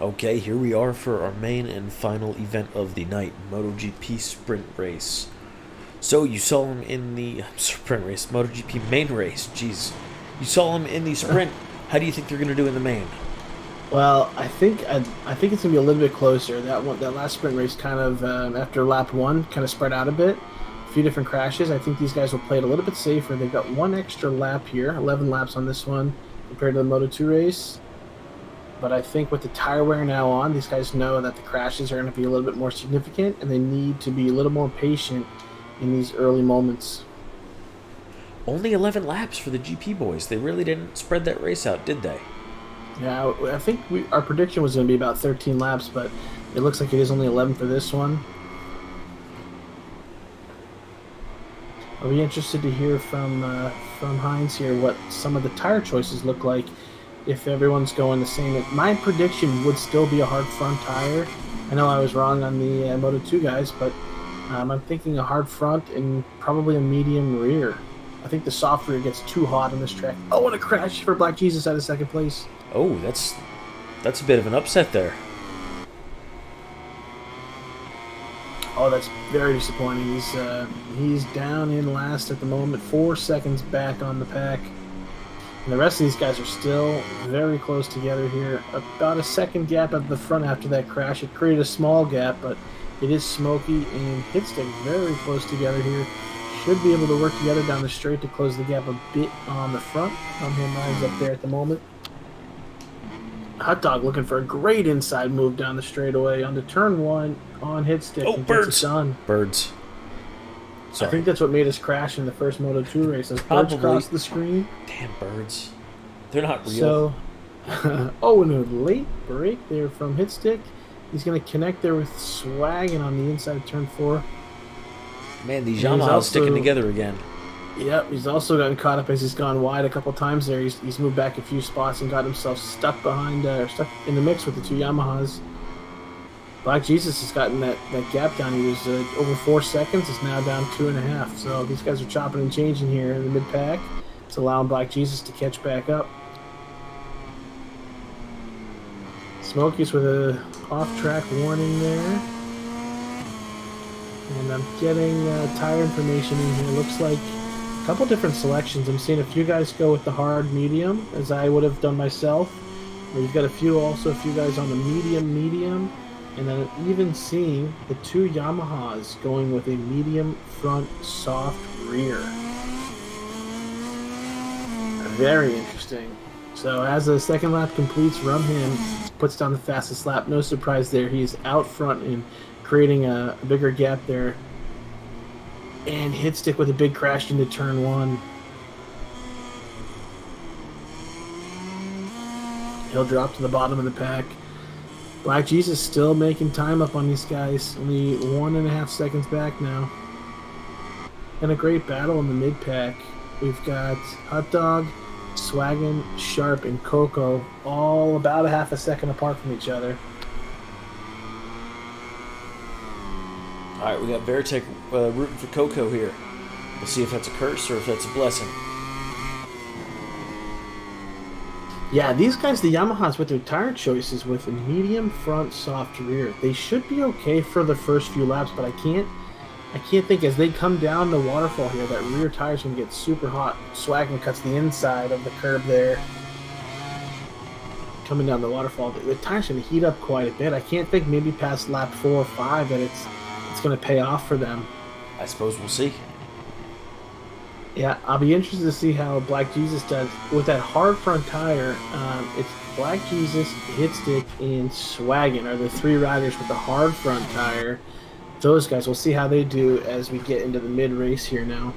Okay, here we are for our main and final event of the night, MotoGP Sprint Race. So you saw him in the sprint race, MotoGP main race. Jeez, you saw him in the sprint. How do you think they're gonna do in the main? Well, I think it's gonna be a little bit closer. That last sprint race, kind of after lap one, kind of spread out a bit. A few different crashes. I think these guys will play it a little bit safer. They've got one extra lap here, 11 laps on this one compared to the Moto2 race. But I think with the tire wear now on, these guys know that the crashes are going to be a little bit more significant, and they need to be a little more patient in these early moments. Only 11 laps for the GP boys. They really didn't spread that race out, did they? Yeah, I think our prediction was going to be about 13 laps, but it looks like it is only 11 for this one. I'll be interested to hear from Heinz here what some of the tire choices look like if everyone's going the same. My prediction would still be a hard front tire. I know I was wrong on the Moto2 guys, but I'm thinking a hard front and probably a medium rear. I think the soft rear gets too hot on this track. Oh, what a crash for Black Jesus out of second place. Oh, that's a bit of an upset there. Oh, that's very disappointing. He's down in last at the moment, 4 seconds back on the pack. And the rest of these guys are still very close together here. About a second gap at the front after that crash. It created a small gap, but it is Smokey and Hitstick very close together here. Should be able to work together down the straight to close the gap a bit on the front. Him lines up there at the moment. Hot Dog looking for a great inside move down the straightaway onto turn one on Hitstick. Oh, And gets birds! it done. Birds. I think Sorry. that's what made us crash in the first Moto2 race. As birds Probably. crossed the screen. Damn birds. They're not real. So, oh, and a late break there from Hitstick. He's going to connect there with Swaggin on the inside of turn four. Man, these And he's Yamahas also- sticking together again. Yep, he's also gotten caught up as he's gone wide a couple times there. He's moved back a few spots and got himself stuck stuck in the mix with the two Yamahas. Black Jesus has gotten that gap down. He was over 4 seconds. It's now down 2.5. So these guys are chopping and changing here in the mid-pack. It's allowing Black Jesus to catch back up. Smokey's with a off-track warning there. And I'm getting tire information in here. Looks like a couple different selections. I'm seeing a few guys go with the hard medium, as I would have done myself. You've got a few guys on the medium. And then I'm even seeing the two Yamahas going with a medium front soft rear. Very interesting. So as the second lap completes, Rumham puts down the fastest lap. No surprise there. He's out front and creating a bigger gap there. And Hitstick with a big crash into turn one. He'll drop to the bottom of the pack. Black Jesus still making time up on these guys. Only 1.5 seconds back now. And a great battle in the mid-pack. We've got Hot Dog, Swaggin, Sharp, and Coco all about a half a second apart from each other. Alright, we got Veritek rooting for Coco here. We'll see if that's a curse or if that's a blessing. Yeah, these guys, the Yamahas, with their tire choices with a medium front soft rear, they should be okay for the first few laps, but I can't think as they come down the waterfall here that rear tire's gonna get super hot. Swaggin cuts the inside of the curb there. Coming down the waterfall, the tire's gonna heat up quite a bit. I can't think maybe past lap 4 or 5 that it's gonna pay off for them. I suppose we'll see. Yeah, I'll be interested to see how Black Jesus does with that hard front tire. It's Black Jesus, Hitstick, and Swaggin are the three riders with the hard front tire. Those guys, we'll see how they do as we get into the mid-race here now.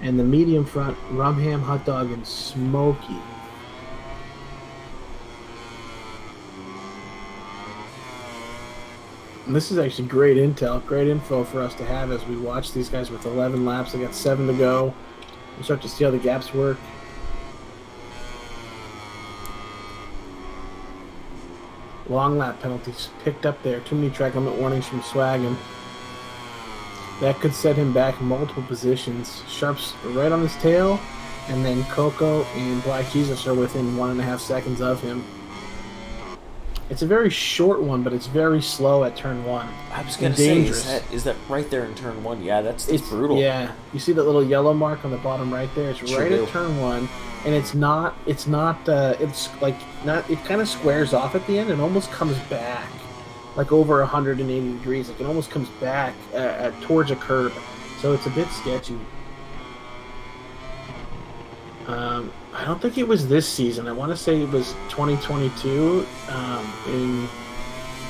And the medium front, Rumham, Hot Dog, and Smokey. And this is actually great intel, great info for us to have as we watch these guys with 11 laps. They got 7 to go. We'll start to see how the gaps work. Long lap penalties picked up there. Too many track limit warnings from Swaggin. That could set him back multiple positions. Sharp's right on his tail, and then Coco and Black Jesus are within 1.5 seconds of him. It's a very short one, but it's very slow at turn 1. I was And gonna say, dangerous. is that right there in turn 1? Yeah, that's It's brutal. yeah. You see that little yellow mark on the bottom right there? It's Sure right do. at turn 1, and it's like not. It kind of squares off at the end and almost comes back, like over 180 degrees. Like it almost comes back towards a curb, so it's a bit sketchy. I don't think it was this season. I want to say it was 2022 in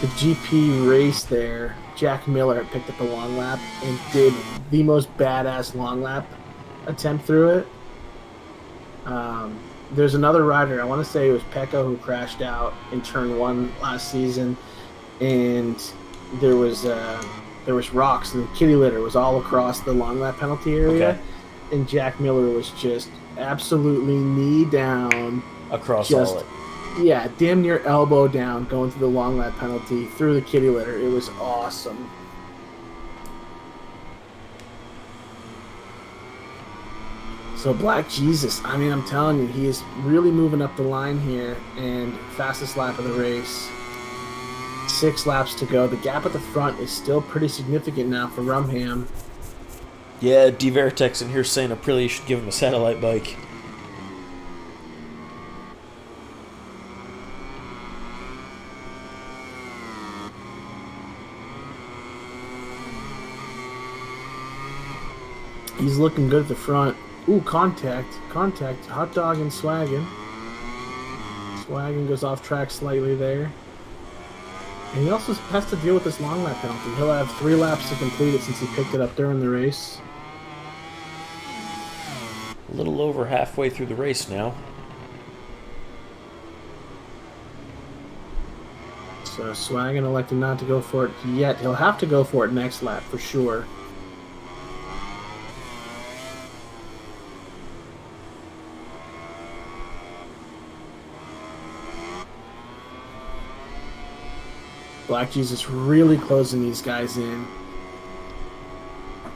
the GP race there. Jack Miller picked up a long lap and did the most badass long lap attempt through it. There's another rider. I want to say it was Pecco who crashed out in turn 1 last season, and there was rocks and the kitty litter was all across the long lap penalty area, Okay. and Jack Miller was just absolutely knee down Across just all it. yeah, damn near elbow down going through the long lap penalty through the kitty litter. It was awesome. So Black Jesus, I mean, I'm telling you, he is really moving up the line here, and fastest lap of the race. 6 laps to go. The gap at the front is still pretty significant now for Rumham. Yeah, D Veritex in here saying Aprilia should give him a satellite bike. He's looking good at the front. Ooh, contact. Hot dog and Swaggin. Swaggin goes off track slightly there. And he also has to deal with this long lap penalty. He'll have 3 laps to complete it since he picked it up during the race. A little over halfway through the race now. So Swaggin elected not to go for it yet. He'll have to go for it next lap for sure. Black Jesus really closing these guys in.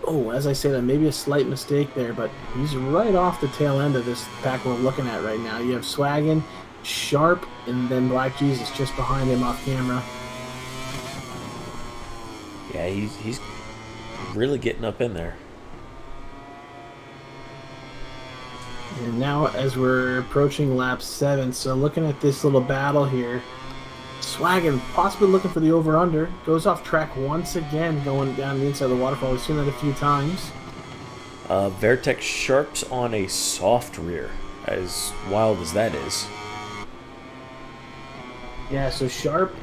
Oh, as I say that, maybe a slight mistake there, but he's right off the tail end of this pack we're looking at right now. You have Swaggin, Sharp, and then Black Jesus just behind him off camera. Yeah, he's really getting up in there. And now as we're approaching lap 7, so looking at this little battle here, Swaggin possibly looking for the over-under. Goes off track once again, going down the inside of the waterfall. We've seen that a few times. Vertex Sharp's on a soft rear, as wild as that is. Yeah, so Sharp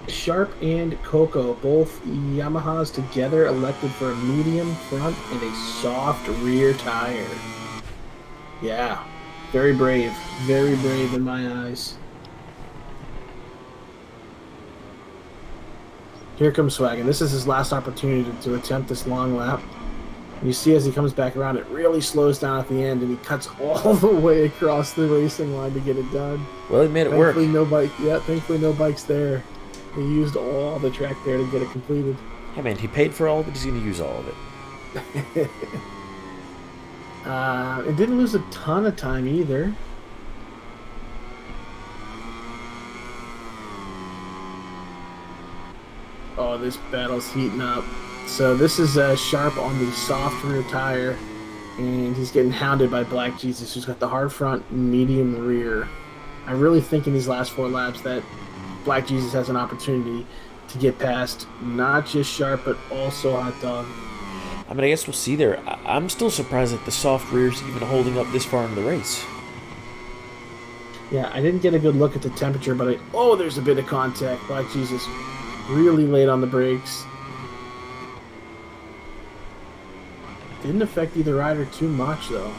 and Coco, both Yamahas together, elected for a medium front and a soft rear tire. Yeah, very brave in my eyes. Here comes Swaggin. This is his last opportunity to attempt this long lap. You see as he comes back around, it really slows down at the end, and he cuts all the way across the racing line to get it done. Well, he made it work. Thankfully no bikes there. He used all the track there to get it completed. Hey man, he paid for all of it, he's going to use all of it. It didn't lose a ton of time either. Oh, this battle's heating up. So this is Sharp on the soft rear tire, and he's getting hounded by Black Jesus, who's got the hard front, medium rear. I really think in these last 4 laps that Black Jesus has an opportunity to get past not just Sharp, but also Hot Dog. I mean, I guess we'll see there. I'm still surprised that the soft rear's even holding up this far into the race. Yeah, I didn't get a good look at the temperature, but oh, there's a bit of contact. Black Jesus really late on the brakes. Didn't affect either rider too much, though.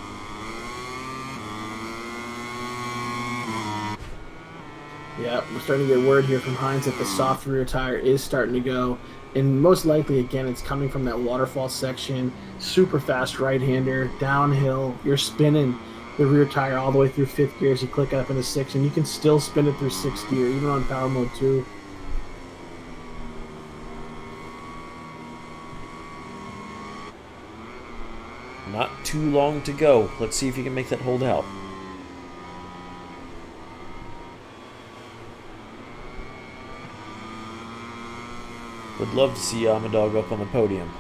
Yeah, we're starting to get word here from Heinz that the soft rear tire is starting to go. And most likely, again, it's coming from that waterfall section. Super fast right-hander, downhill. You're spinning the rear tire all the way through 5th gear as you click up into 6th, and you can still spin it through 6th gear, even on power mode 2. Not too long to go. Let's see if you can make that hold out. Would love to see Amadog up on the podium.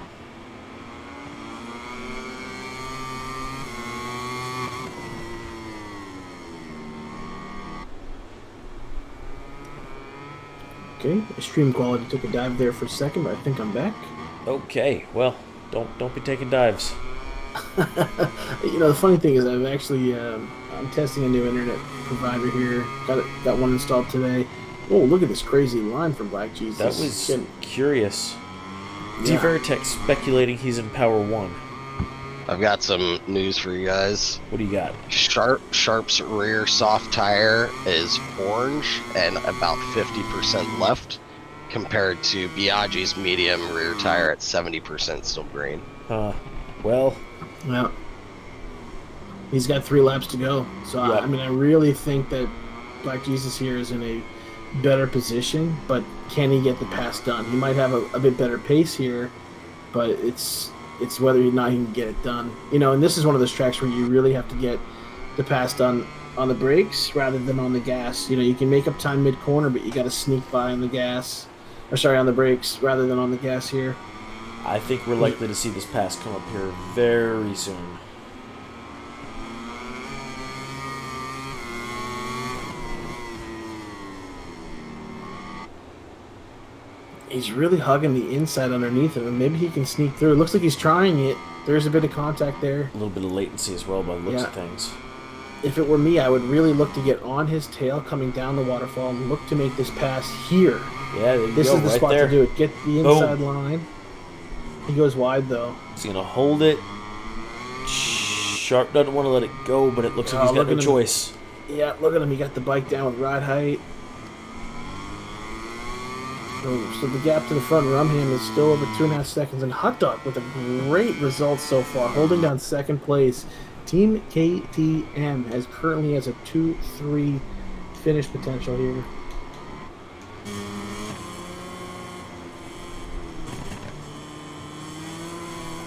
Okay, stream quality took a dive there for a second, but I think I'm back. Okay, well, don't be taking dives. The funny thing is, I'm testing a new internet provider here. Got one installed today. Oh, look at this crazy line from Black Jesus. That was curious. D-Veritech speculating he's in Power 1. I've got some news for you guys. What do you got? Sharp's rear soft tire is orange and about 50% left, compared to Biaggi's medium rear tire at 70% still green. Well, he's got 3 laps to go. So yeah. I really think that Black Jesus here is in a better position, but can he get the pass done? He might have a bit better pace here, but it's whether or not he can get it done. And this is one of those tracks where you really have to get the pass done on the brakes rather than on the gas. You can make up time mid-corner, but you got to sneak by on the gas, on the brakes rather than on the gas here. I think we're likely to see this pass come up here very soon. He's really hugging the inside underneath him, and maybe he can sneak through. It looks like he's trying it. There's a bit of contact there. A little bit of latency as well by the looks of things. If it were me, I would really look to get on his tail coming down the waterfall and look to make this pass here. Yeah, this is the spot to do it. Get the inside line. He goes wide, though. He's going to hold it. Sharp doesn't want to let it go, but it looks like he's got no choice. Yeah, look at him. He got the bike down with ride height. So the gap to the front, Rumham is still over 2.5 seconds. And Hot Dog with a great result so far, holding down second place. Team KTM currently has a 2-3 finish potential here.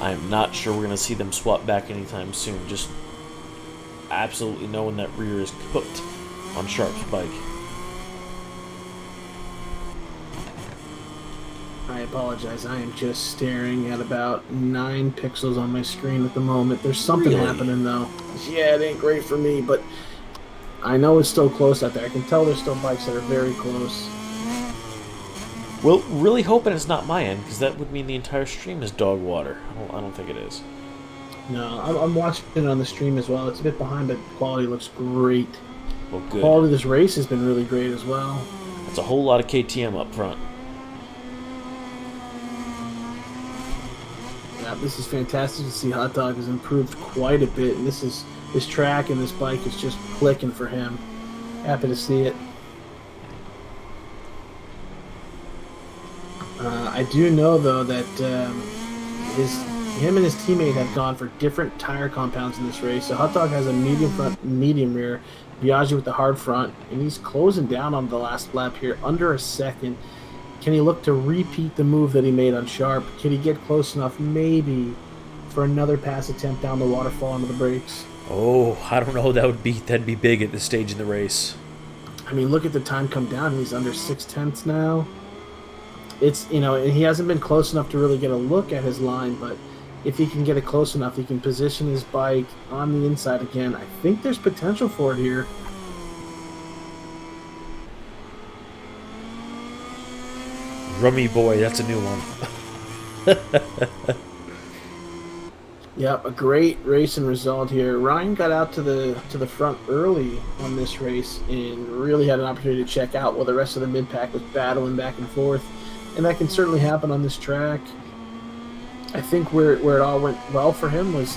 I'm not sure we're going to see them swap back anytime soon. Just absolutely knowing that rear is cooked on Sharp's bike. I apologize. I am just staring at about 9 pixels on my screen at the moment. There's something happening, though. Yeah, it ain't great for me, but I know it's still close out there. I can tell there's still bikes that are very close. Well, really hoping it's not my end, because that would mean the entire stream is dog water. I don't think it is. No, I'm watching it on the stream as well. It's a bit behind, but quality looks great. Well, good. Quality of this race has been really great as well. That's a whole lot of KTM up front. Yeah, this is fantastic to see. Hot Dog has improved quite a bit, and this track and this bike is just clicking for him. Happy to see it. I do know, though, that him and his teammate have gone for different tire compounds in this race. So Hot Dog has a medium front, medium rear, Biaggi with the hard front, and he's closing down on the last lap here, under a second. Can he look to repeat the move that he made on Sharp? Can he get close enough, maybe, for another pass attempt down the waterfall into the brakes? Oh, I don't know. That'd be big at this stage in the race. I mean, look at the time come down. He's under 6/10 now. It's, he hasn't been close enough to really get a look at his line, but if he can get it close enough, he can position his bike on the inside again. I think there's potential for it here. Rummy boy, that's a new one. Yep, a great racing result here. Ryan got out to the front early on this race and really had an opportunity to check out while the rest of the mid-pack was battling back and forth. And that can certainly happen on this track. I think where it all went well for him was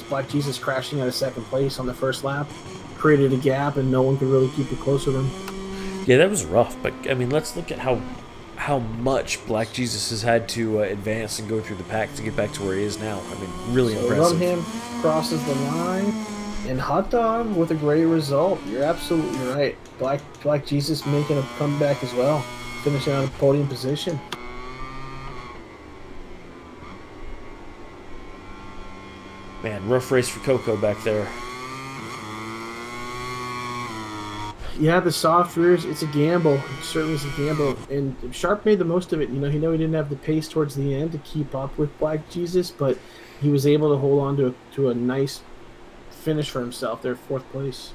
Black Jesus crashing out of second place on the first lap. Created a gap and no one could really keep it close with him. Yeah, that was rough, but I mean, let's look at how much Black Jesus has had to advance and go through the pack to get back to where he is now. I mean, really impressive. Rumham crosses the line, and Hot Dog with a great result. You're absolutely right. Black Jesus making a comeback as well, finishing on a podium position. Man, rough race for Coco back there. Yeah, the soft rears, it's a gamble. It certainly is a gamble. And Sharp made the most of it. He didn't have the pace towards the end to keep up with Black Jesus, but he was able to hold on to a nice finish for himself there, fourth place.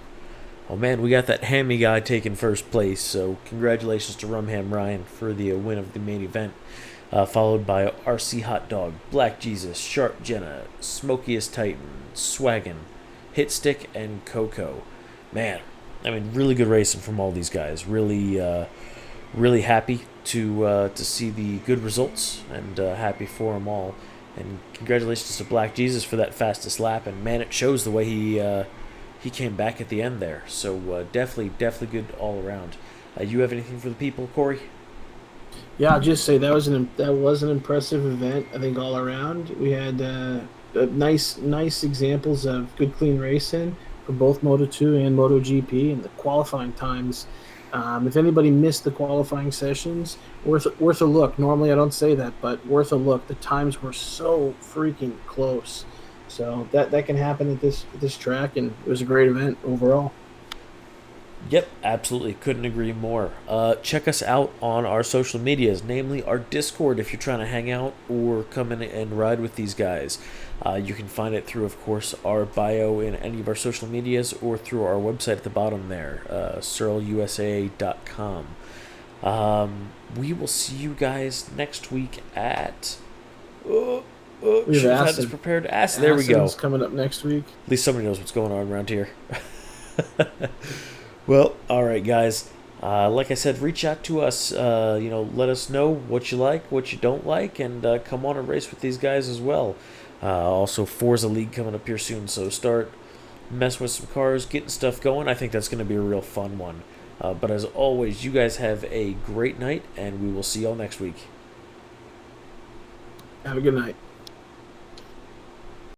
Oh man, we got that hammy guy taking first place, so congratulations to Rumham Ryan for the win of the main event. Followed by RC Hot Dog, Black Jesus, Sharp Jenna, Smokiest Titan, Swaggin, Hitstick, and Coco. Man, I mean, really good racing from all these guys. Really happy to see the good results, and happy for them all. And congratulations to Black Jesus for that fastest lap. And man, it shows the way he came back at the end there. So definitely good all around. You have anything for the people, Corey? Yeah, I'll just say that was an impressive event. I think all around we had nice examples of good clean racing for both Moto2 and MotoGP, and the qualifying times. If anybody missed the qualifying sessions, worth a look. Normally I don't say that, but worth a look. The times were so freaking close. So that can happen at this track, and it was a great event overall. Yep, absolutely. Couldn't agree more. Check us out on our social medias, namely our Discord if you're trying to hang out or come in and ride with these guys. You can find it through, of course, our bio in any of our social medias or through our website at the bottom there, SERLUSA.com. We will see you guys next week at... We should have have had this Assen. prepared. Assen, there we go. Assen's coming up next week. At least somebody knows what's going on around here. Well, all right, guys. Like I said, reach out to us. Let us know what you like, what you don't like, and come on and race with these guys as well. Also, Forza League coming up here soon, so start messing with some cars, getting stuff going. I think that's going to be a real fun one. But as always, you guys have a great night, and we will see y'all next week. Have a good night.